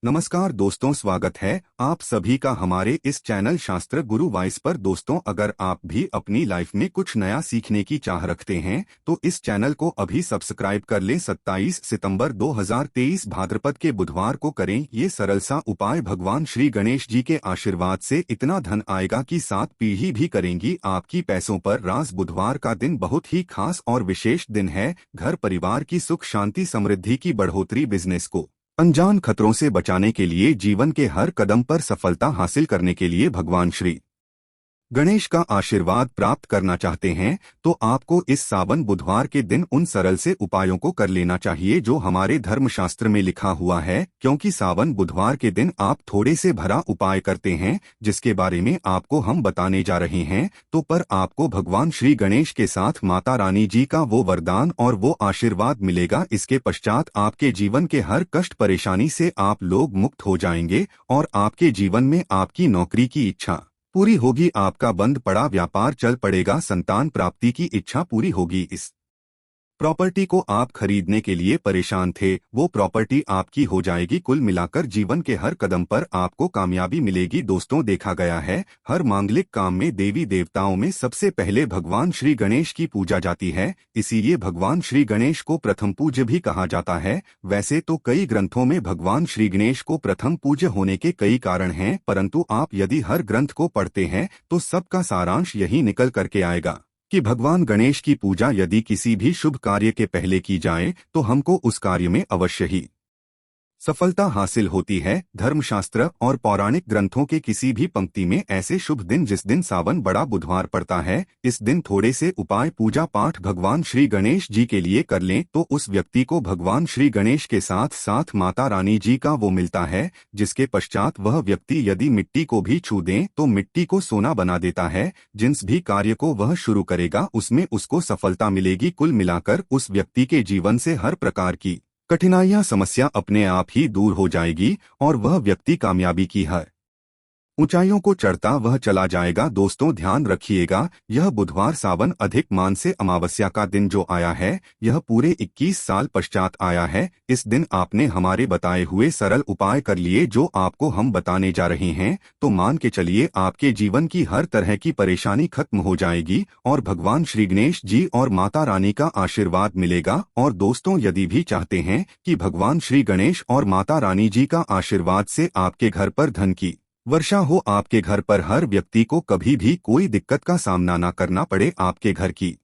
नमस्कार दोस्तों, स्वागत है आप सभी का हमारे इस चैनल शास्त्र गुरु वाइस पर। दोस्तों, अगर आप भी अपनी लाइफ में कुछ नया सीखने की चाह रखते हैं तो इस चैनल को अभी सब्सक्राइब कर लें। 27 सितंबर 2023 भाद्रपद के बुधवार को करें ये सरल सा उपाय। भगवान श्री गणेश जी के आशीर्वाद से इतना धन आएगा कि 7 पीढ़ी भी करेंगी आपकी पैसों पर राज। बुधवार का दिन बहुत ही खास और विशेष दिन है। घर परिवार की सुख शांति समृद्धि की बढ़ोतरी, बिजनेस को अनजान खतरों से बचाने के लिए, जीवन के हर कदम पर सफलता हासिल करने के लिए भगवान श्री गणेश का आशीर्वाद प्राप्त करना चाहते हैं तो आपको इस सावन बुधवार के दिन उन सरल से उपायों को कर लेना चाहिए जो हमारे धर्मशास्त्र में लिखा हुआ है। क्योंकि सावन बुधवार के दिन आप थोड़े से भरा उपाय करते हैं जिसके बारे में आपको हम बताने जा रहे हैं। तो पर आपको भगवान श्री गणेश के साथ माता रानी जी का वो वरदान और वो आशीर्वाद मिलेगा। इसके पश्चात आपके जीवन के हर कष्ट परेशानी से आप लोग मुक्त हो जाएंगे और आपके जीवन में आपकी नौकरी की इच्छा पूरी होगी, आपका बंद पड़ा व्यापार चल पड़ेगा, संतान प्राप्ति की इच्छा पूरी होगी। इस प्रॉपर्टी को आप खरीदने के लिए परेशान थे, वो प्रॉपर्टी आपकी हो जाएगी। कुल मिलाकर जीवन के हर कदम पर आपको कामयाबी मिलेगी। दोस्तों, देखा गया है हर मांगलिक काम में देवी देवताओं में सबसे पहले भगवान श्री गणेश की पूजा जाती है, इसीलिए भगवान श्री गणेश को प्रथम पूज्य भी कहा जाता है। वैसे तो कई ग्रंथों में भगवान श्री गणेश को प्रथम पूज्य होने के कई कारण हैं, परंतु आप यदि हर ग्रंथ को पढ़ते हैं तो सबका सारांश यही निकल करके आएगा कि भगवान गणेश की पूजा यदि किसी भी शुभ कार्य के पहले की जाए तो हमको उस कार्य में अवश्य ही सफलता हासिल होती है। धर्मशास्त्र और पौराणिक ग्रंथों के किसी भी पंक्ति में ऐसे शुभ दिन जिस दिन सावन बड़ा बुधवार पड़ता है, इस दिन थोड़े से उपाय पूजा पाठ भगवान श्री गणेश जी के लिए कर लें तो उस व्यक्ति को भगवान श्री गणेश के साथ साथ माता रानी जी का वो मिलता है, जिसके पश्चात वह व्यक्ति यदि मिट्टी को भी छू दें तो मिट्टी को सोना बना देता है। जिस भी कार्य को वह शुरू करेगा उसमें उसको सफलता मिलेगी। कुल मिलाकर उस व्यक्ति के जीवन से हर प्रकार की कठिनाइयां समस्या अपने आप ही दूर हो जाएगी और वह व्यक्ति कामयाबी की है ऊंचाइयों को चढ़ता वह चला जाएगा। दोस्तों, ध्यान रखिएगा, यह बुधवार सावन अधिक मान से अमावस्या का दिन जो आया है यह पूरे 21 साल पश्चात आया है। इस दिन आपने हमारे बताए हुए सरल उपाय कर लिए जो आपको हम बताने जा रहे हैं तो मान के चलिए आपके जीवन की हर तरह की परेशानी खत्म हो जाएगी और भगवान श्री गणेश जी और माता रानी का आशीर्वाद मिलेगा। और दोस्तों, यदि भी चाहते हैं कि भगवान श्री गणेश और माता रानी जी का आशीर्वाद से आपके घर पर धन की वर्षा हो, आपके घर पर हर व्यक्ति को कभी भी कोई दिक्कत का सामना न करना पड़े, आपके घर की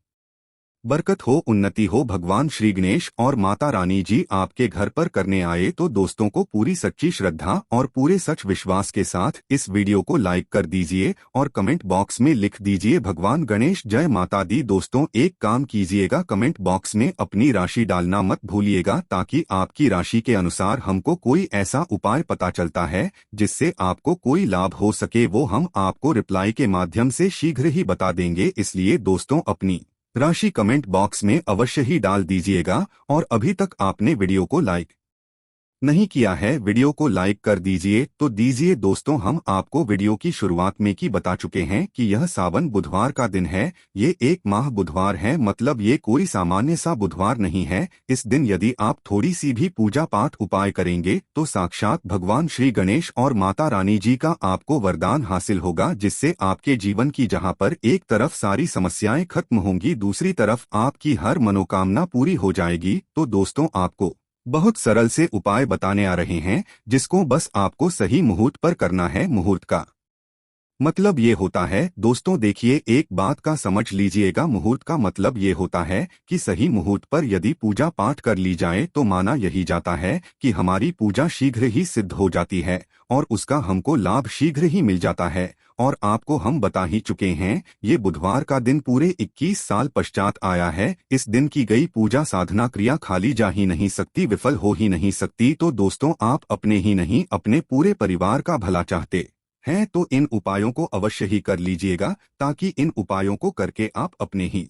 बरकत हो, उन्नति हो, भगवान श्री गणेश और माता रानी जी आपके घर पर करने आए तो दोस्तों को पूरी सच्ची श्रद्धा और पूरे सच विश्वास के साथ इस वीडियो को लाइक कर दीजिए और कमेंट बॉक्स में लिख दीजिए भगवान गणेश जय माता दी। दोस्तों, एक काम कीजिएगा, कमेंट बॉक्स में अपनी राशि डालना मत भूलिएगा ताकि आपकी राशि के अनुसार हमको कोई ऐसा उपाय पता चलता है जिससे आपको कोई लाभ हो सके, वो हम आपको रिप्लाई के माध्यम से शीघ्र ही बता देंगे। इसलिए दोस्तों, अपनी राशि कमेंट बॉक्स में अवश्य ही डाल दीजिएगा और अभी तक आपने वीडियो को लाइक नहीं किया है, वीडियो को लाइक कर दीजिए तो दीजिए। दोस्तों, हम आपको वीडियो की शुरुआत में ही बता चुके हैं कि यह सावन बुधवार का दिन है। ये एक माह बुधवार है, मतलब ये कोई सामान्य सा बुधवार नहीं है। इस दिन यदि आप थोड़ी सी भी पूजा पाठ उपाय करेंगे तो साक्षात भगवान श्री गणेश और माता रानी जी का आपको वरदान हासिल होगा, जिससे आपके जीवन की जहां पर एक तरफ सारी समस्याएं खत्म होंगी, दूसरी तरफ आपकी हर मनोकामना पूरी हो जाएगी। तो दोस्तों, आपको बहुत सरल से उपाय बताने आ रहे हैं जिसको बस आपको सही मुहूर्त पर करना है। मुहूर्त का मतलब ये होता है, दोस्तों देखिए, एक बात का समझ लीजिएगा, मुहूर्त का मतलब ये होता है कि सही मुहूर्त पर यदि पूजा पाठ कर ली जाए तो माना यही जाता है कि हमारी पूजा शीघ्र ही सिद्ध हो जाती है और उसका हमको लाभ शीघ्र ही मिल जाता है। और आपको हम बता ही चुके हैं, ये बुधवार का दिन पूरे 21 साल पश्चात आया है। इस दिन की गई पूजा साधना क्रिया खाली जा ही नहीं सकती, विफल हो ही नहीं सकती। तो दोस्तों, आप अपने ही नहीं अपने पूरे परिवार का भला चाहते हैं तो इन उपायों को अवश्य ही कर लीजिएगा ताकि इन उपायों को करके आप अपने ही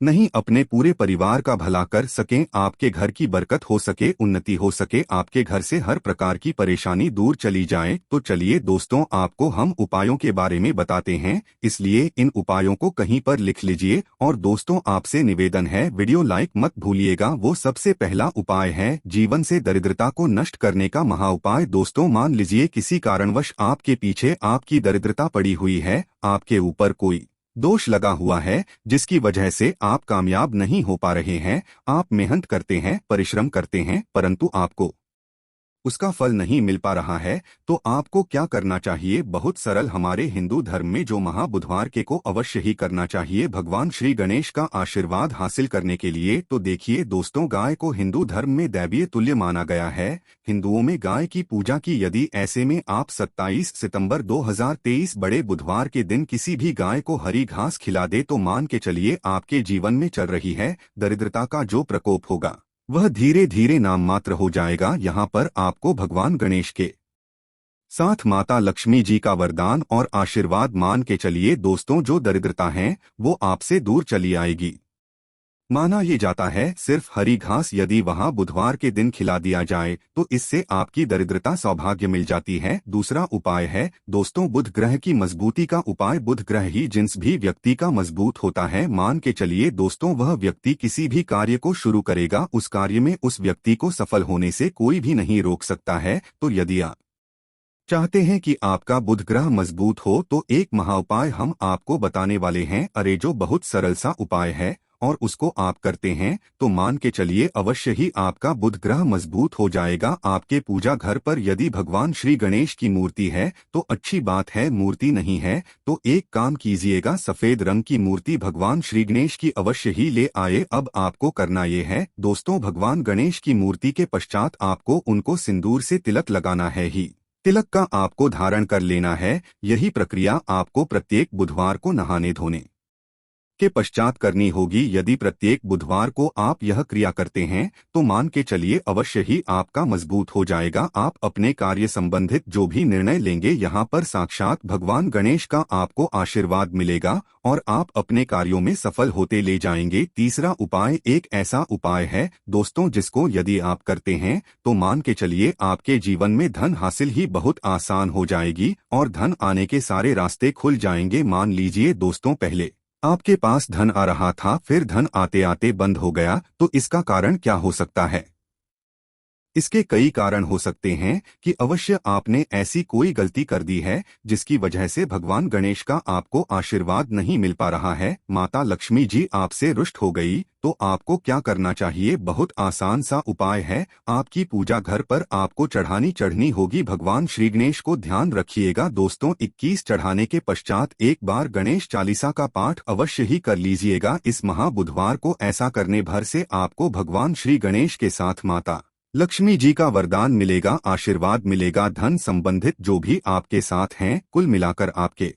नहीं अपने पूरे परिवार का भला कर सकें, आपके घर की बरकत हो सके, उन्नति हो सके, आपके घर से हर प्रकार की परेशानी दूर चली जाए। तो चलिए दोस्तों, आपको हम उपायों के बारे में बताते हैं, इसलिए इन उपायों को कहीं पर लिख लीजिए। और दोस्तों, आपसे निवेदन है, वीडियो लाइक मत भूलिएगा। वो सबसे पहला उपाय है जीवन से दरिद्रता को नष्ट करने का महा उपाय। दोस्तों, मान लीजिए किसी कारणवश आपके पीछे आपकी दरिद्रता पड़ी हुई है, आपके ऊपर कोई दोष लगा हुआ है जिसकी वजह से आप कामयाब नहीं हो पा रहे हैं। आप मेहनत करते हैं, परिश्रम करते हैं, परंतु आपको उसका फल नहीं मिल पा रहा है। तो आपको क्या करना चाहिए? बहुत सरल, हमारे हिंदू धर्म में जो महा बुधवार के को अवश्य ही करना चाहिए भगवान श्री गणेश का आशीर्वाद हासिल करने के लिए। तो देखिए दोस्तों, गाय को हिंदू धर्म में दैवीय तुल्य माना गया है। हिंदुओं में गाय की पूजा की, यदि ऐसे में आप 27 सितंबर 2023 बड़े बुधवार के दिन किसी भी गाय को हरी घास खिला दे तो मान के चलिए आपके जीवन में चल रही है दरिद्रता का जो प्रकोप होगा वह धीरे धीरे नाम मात्र हो जाएगा। यहाँ पर आपको भगवान गणेश के साथ माता लक्ष्मी जी का वरदान और आशीर्वाद मान के चलिए दोस्तों, जो दरिद्रता है वो आपसे दूर चली आएगी। माना ये जाता है सिर्फ हरी घास यदि वहां बुधवार के दिन खिला दिया जाए तो इससे आपकी दरिद्रता सौभाग्य मिल जाती है। दूसरा उपाय है दोस्तों बुध ग्रह की मजबूती का उपाय। बुध ग्रह ही जिस भी व्यक्ति का मजबूत होता है, मान के चलिए दोस्तों, वह व्यक्ति किसी भी कार्य को शुरू करेगा, उस कार्य में उस व्यक्ति को सफल होने से कोई भी नहीं रोक सकता है। तो यदि आप चाहते हैं कि आपका बुध ग्रह मजबूत हो तो एक महा उपाय हम आपको बताने वाले हैं। अरे जो बहुत सरल सा उपाय है और उसको आप करते हैं तो मान के चलिए अवश्य ही आपका बुध ग्रह मजबूत हो जाएगा। आपके पूजा घर पर यदि भगवान श्री गणेश की मूर्ति है तो अच्छी बात है, मूर्ति नहीं है तो एक काम कीजिएगा, सफेद रंग की मूर्ति भगवान श्री गणेश की अवश्य ही ले आए। अब आपको करना ये है दोस्तों, भगवान गणेश की मूर्ति के पश्चात आपको उनको सिंदूर से तिलक लगाना है ही तिलक का आपको धारण कर लेना है। यही प्रक्रिया आपको प्रत्येक बुधवार को नहाने धोने के पश्चात करनी होगी। यदि प्रत्येक बुधवार को आप यह क्रिया करते हैं तो मान के चलिए अवश्य ही आपका मजबूत हो जाएगा। आप अपने कार्य संबंधित जो भी निर्णय लेंगे यहाँ पर साक्षात भगवान गणेश का आपको आशीर्वाद मिलेगा और आप अपने कार्यों में सफल होते ले जाएंगे। तीसरा उपाय एक ऐसा उपाय है दोस्तों जिसको यदि आप करते हैं तो मान के चलिए आपके जीवन में धन हासिल ही बहुत आसान हो जाएगी और धन आने के सारे रास्ते खुल जाएंगे। मान लीजिए दोस्तों, पहले आपके पास धन आ रहा था, फिर धन आते आते बंद हो गया, तो इसका कारण क्या हो सकता है? इसके कई कारण हो सकते हैं कि अवश्य आपने ऐसी कोई गलती कर दी है जिसकी वजह से भगवान गणेश का आपको आशीर्वाद नहीं मिल पा रहा है, माता लक्ष्मी जी आपसे रुष्ट हो गई। तो आपको क्या करना चाहिए? बहुत आसान सा उपाय है, आपकी पूजा घर पर आपको चढ़ानी होगी भगवान श्री गणेश को। ध्यान रखिएगा दोस्तों, 21 चढ़ाने के पश्चात एक बार गणेश चालीसा का पाठ अवश्य ही कर लीजिएगा। इस महा बुधवार को ऐसा करने भर से आपको भगवान श्री गणेश के साथ माता लक्ष्मी जी का वरदान मिलेगा, आशीर्वाद मिलेगा। धन संबंधित जो भी आपके साथ हैं, कुल मिलाकर आपके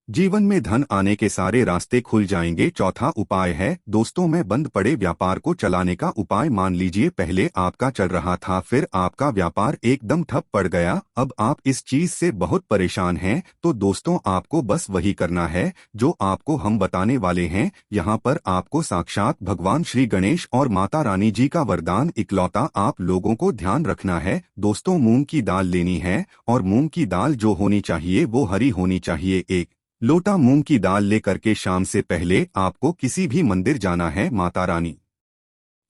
जीवन में धन आने के सारे रास्ते खुल जाएंगे। चौथा उपाय है दोस्तों, मैं बंद पड़े व्यापार को चलाने का उपाय। मान लीजिए पहले आपका चल रहा था, फिर आपका व्यापार एकदम ठप पड़ गया, अब आप इस चीज से बहुत परेशान हैं। तो दोस्तों, आपको बस वही करना है जो आपको हम बताने वाले हैं। यहाँ पर आपको साक्षात भगवान श्री गणेश और माता रानी जी का वरदान इकलौता आप लोगों को ध्यान रखना है। दोस्तों, मूंग की दाल लेनी है और मूंग की दाल जो होनी चाहिए वो हरी होनी चाहिए। एक लोटा मूंग की दाल लेकर के शाम से पहले आपको किसी भी मंदिर जाना है, माता रानी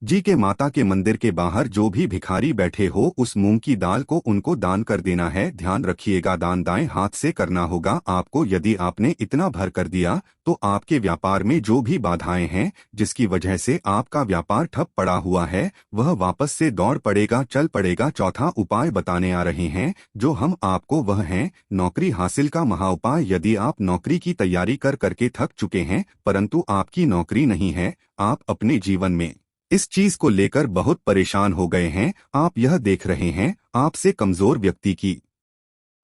जी के माता के मंदिर के बाहर जो भी भिखारी बैठे हो उस मूंग की दाल को उनको दान कर देना है। ध्यान रखिएगा, दान दाएं हाथ से करना होगा आपको। यदि आपने इतना भर कर दिया तो आपके व्यापार में जो भी बाधाएं हैं जिसकी वजह से आपका व्यापार ठप पड़ा हुआ है वह वापस से दौड़ पड़ेगा, चल पड़ेगा। चौथा उपाय बताने आ रहे हैं जो हम आपको, वह है नौकरी हासिल का महा उपाय। यदि आप नौकरी की तैयारी कर करके थक चुके हैं परंतु आपकी नौकरी नहीं है, आप अपने जीवन में इस चीज को लेकर बहुत परेशान हो गए हैं, आप यह देख रहे हैं आपसे कमजोर व्यक्ति की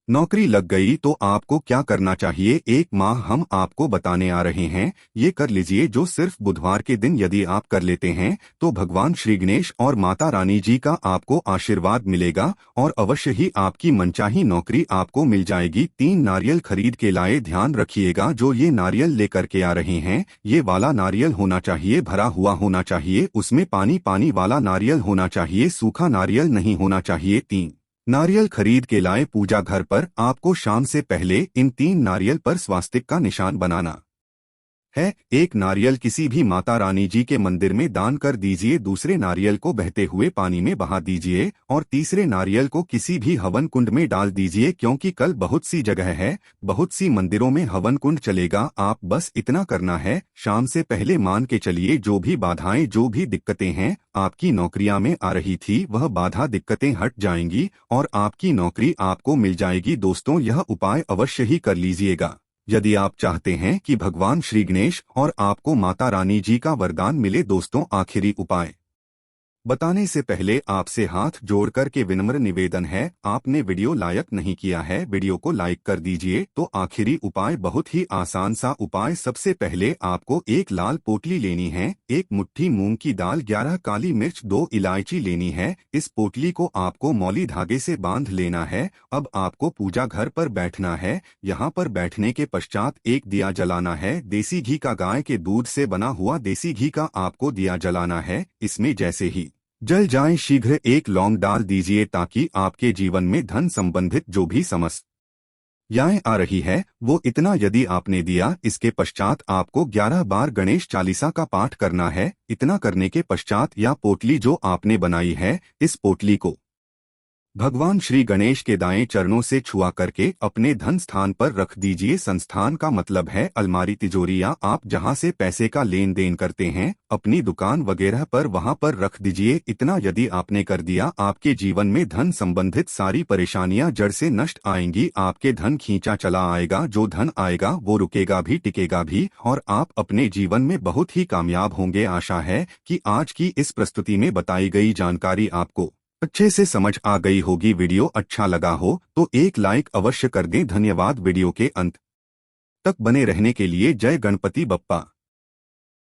नौकरी लग गई तो आपको क्या करना चाहिए, एक माह हम आपको बताने आ रहे हैं। ये कर लीजिए जो सिर्फ बुधवार के दिन यदि आप कर लेते हैं तो भगवान श्री गणेश और माता रानी जी का आपको आशीर्वाद मिलेगा और अवश्य ही आपकी मनचाही नौकरी आपको मिल जाएगी। 3 नारियल खरीद के लाए। ध्यान रखिएगा जो ये नारियल लेकर के आ रहे हैं ये वाला नारियल होना चाहिए, भरा हुआ होना चाहिए, उसमें पानी पानी वाला नारियल होना चाहिए, सूखा नारियल नहीं होना चाहिए। 3 नारियल खरीद के लाए। पूजा घर पर आपको शाम से पहले इन 3 नारियल पर स्वास्तिक का निशान बनाना है। एक नारियल किसी भी माता रानी जी के मंदिर में दान कर दीजिए, दूसरे नारियल को बहते हुए पानी में बहा दीजिए और तीसरे नारियल को किसी भी हवन कुंड में डाल दीजिए, क्योंकि कल बहुत सी जगह है, बहुत सी मंदिरों में हवन कुंड चलेगा। आप बस इतना करना है, शाम से पहले मान के चलिए जो भी बाधाएं जो भी दिक्कतें हैं आपकी नौकरियां में आ रही थी वह बाधा दिक्कतें हट जाएंगी और आपकी नौकरी आपको मिल जाएगी। दोस्तों यह उपाय अवश्य ही कर लीजिएगा। यदि आप चाहते हैं कि भगवान श्री गणेश और आपको माता रानी जी का वरदान मिले। दोस्तों आखिरी उपाय बताने से पहले आपसे हाथ जोड़कर के विनम्र निवेदन है, आपने वीडियो लाइक नहीं किया है वीडियो को लाइक कर दीजिए। तो आखिरी उपाय बहुत ही आसान सा उपाय। सबसे पहले आपको एक लाल पोटली लेनी है, 1 मुट्ठी मूंग की दाल, 11 काली मिर्च, 2 इलायची लेनी है। इस पोटली को आपको मौली धागे से बांध लेना है। अब आपको पूजा घर पर बैठना है। यहाँ पर बैठने के पश्चात एक दिया जलाना है, देसी घी का, गाय के दूध से बना हुआ देसी घी का आपको दिया जलाना है। इसमें जैसे ही जल जाए शीघ्र 1 लौंग डाल दीजिए ताकि आपके जीवन में धन संबंधित जो भी समस्याएं आ रही है वो इतना यदि आपने दिया। इसके पश्चात आपको 11 बार गणेश चालीसा का पाठ करना है। इतना करने के पश्चात या पोटली जो आपने बनाई है इस पोटली को भगवान श्री गणेश के दाएं चरणों से छुआ करके अपने धन स्थान पर रख दीजिए। संस्थान का मतलब है अलमारी, तिजोरी या आप जहां से पैसे का लेन देन करते हैं, अपनी दुकान वगैरह पर वहां पर रख दीजिए। इतना यदि आपने कर दिया आपके जीवन में धन संबंधित सारी परेशानियां जड़ से नष्ट आएंगी। आपके धन खींचा चला आएगा, जो धन आएगा वो रुकेगा भी टिकेगा भी और आप अपने जीवन में बहुत ही कामयाब होंगे। आशा है कि आज की इस प्रस्तुति में बताई गई जानकारी आपको अच्छे से समझ आ गई होगी। वीडियो अच्छा लगा हो तो एक लाइक अवश्य कर दें। धन्यवाद। वीडियो के अंत तक बने रहने के लिए। जय गणपति बप्पा।